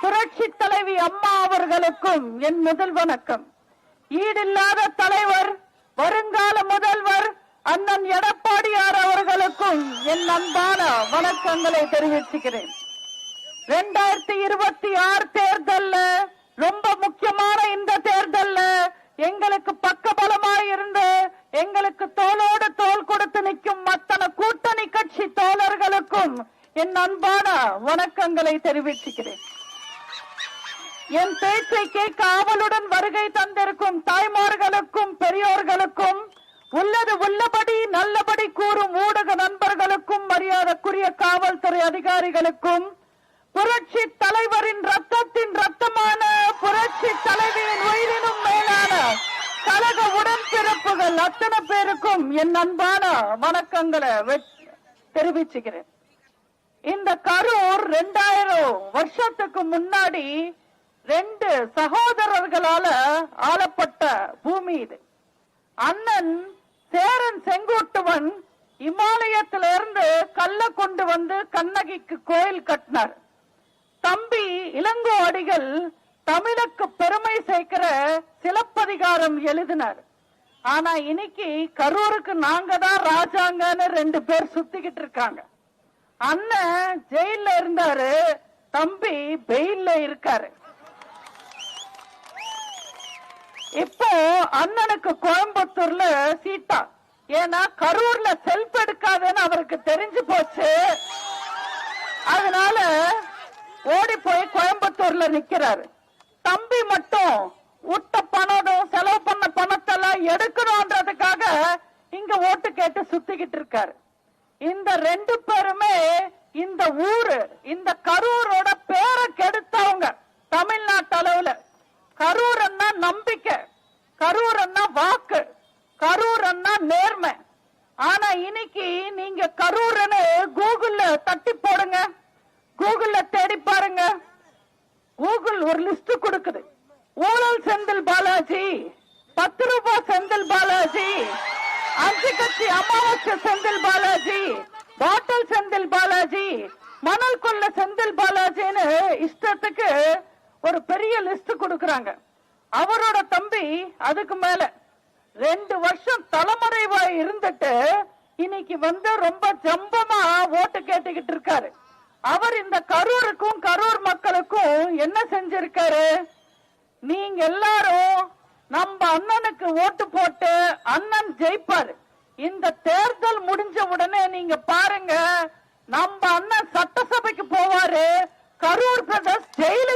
புரட்சி தலைவி அம்மா அவர்களுக்கும் என் முதல் வணக்கம். ஈடில்லாத தலைவர், வருங்கால முதல்வர் அண்ணன் எடப்பாடியார் அவர்களுக்கும் என் அன்பான வணக்கங்களை தெரிவிச்சுக்கிறேன். 2026 தேர்தல்ல ரொம்ப முக்கியமான இந்த தேர்தல்ல எங்களுக்கு பக்கபலமாய் இருந்து எங்களுக்கு தோளோடு தோள் கொடுத்து நிற்கும் அத்தனை கூட்டணி கட்சி தோழர்களுக்கும் என் அன்பான வணக்கங்களை தெரிவிச்சுக்கிறேன். என் பேச்சை கேட்க ஆவலுடன் வருகை தந்திருக்கும் தாய்மார்களுக்கும் பெரியோர்களுக்கும், உள்ளது உள்ளபடி நல்லபடி கூறும் ஊடக நண்பர்களுக்கும், மரியாதைக்குரிய காவல்துறை அதிகாரிகளுக்கும், புரட்சி தலைவரின் ரத்தத்தின் ரத்தமான புரட்சி தலைவியின் உயிரினும் மேலான கழக உடன்பிறப்புகள் அத்தனை பேருக்கும் என் அன்பான வணக்கங்களை தெரிவிச்சுக்கிறேன். இந்த கரூர் 2000 வருஷத்துக்கு முன்னாடி 2 சகோதரர்களால ஆளப்பட்ட பூமி இது. அண்ணன் சேரன் செங்குட்டுவன் இமாலயத்திலிருந்து கல்ல கொண்டு வந்து கண்ணகிக்கு கோயில் கட்டினார். தம்பி இளங்கோ அடிகள் தமிழுக்கு பெருமை சேர்க்கிற சிலப்பதிகாரம் எழுதினார். ஆனா இன்னைக்கு கரூருக்கு நாங்க தான் ராஜாங்கன்னு 2 பேர் சுத்திக்கிட்டு இருக்காங்க. அண்ணன் ஜெயில இருந்தாரு, தம்பி பெயில்ல இருக்காரு. இப்போ அண்ணனுக்கு கோயம்புத்தூர்ல சீட்டா, ஏன்னா கரூர்ல செல்ஃப் எடுக்காதுன்னு அவருக்கு தெரிஞ்சு போச்சு. அதனால ஓடி போய் கோயம்புத்தூர்ல நிக்கிறாரு. தம்பி மட்டும் விட்ட பணம், செலவு பண்ண பணத்தெல்லாம் எடுக்கணும்ன்றதுக்காக இங்க ஓட்டு கேட்டு சுத்திக்கிட்டு இருக்காரு. இந்த 2 பேருமே இந்த ஊரு, இந்த கரூரோட பேரை கெடுத்தவங்க தமிழ்நாட்டு அளவுல. கரூர் அண்ணா நம்பிக்கை, கரூர் அண்ணா வாக்கு, கரூர் அண்ணா நேர்மை. ஆனா இன்னைக்கு நீங்க கரூர்னு கூகுள்ல தட்டி போடுங்க, கூகுள்ல தேடி பாருங்க. கூகுள் ஒரு லிஸ்ட் கொடுக்குது. ஊழல் செந்தில் பாலாஜி, 10 ரூபாய் செந்தில் பாலாஜி, 5 கட்சி அமாவாசை செந்தில் பாலாஜி, பாட்டில் செந்தில் பாலாஜி, மணல் கொள்ள செந்தில் பாலாஜின்னு இஷ்டத்துக்கு ஒரு பெரிய லிஸ்ட் கொடுக்கறாங்க. அவரோட தம்பி அதுக்கு மேல 2 வருஷம் தலைமறைவாய் இருந்துட்டு இன்னைக்கு வந்து ரொம்ப ஜம்பமா ஓட்டு கேட்டுக்கிட்டு இருக்காரு. அவர் இந்த கரூருக்கும் கரூர் மக்களுக்கும் என்ன செஞ்சிருக்காரு? நீங்க எல்லாரும் நம்ம அண்ணனுக்கு ஓட்டு போட்டு அண்ணன் ஜெயிப்பாரு. இந்த தேர்தல் முடிஞ்ச உடனே நீங்க பாருங்க, நம்ம அண்ணன் சட்டசபைக்கு போவாரு, கரூர் பிரதேஷ் ஜெயில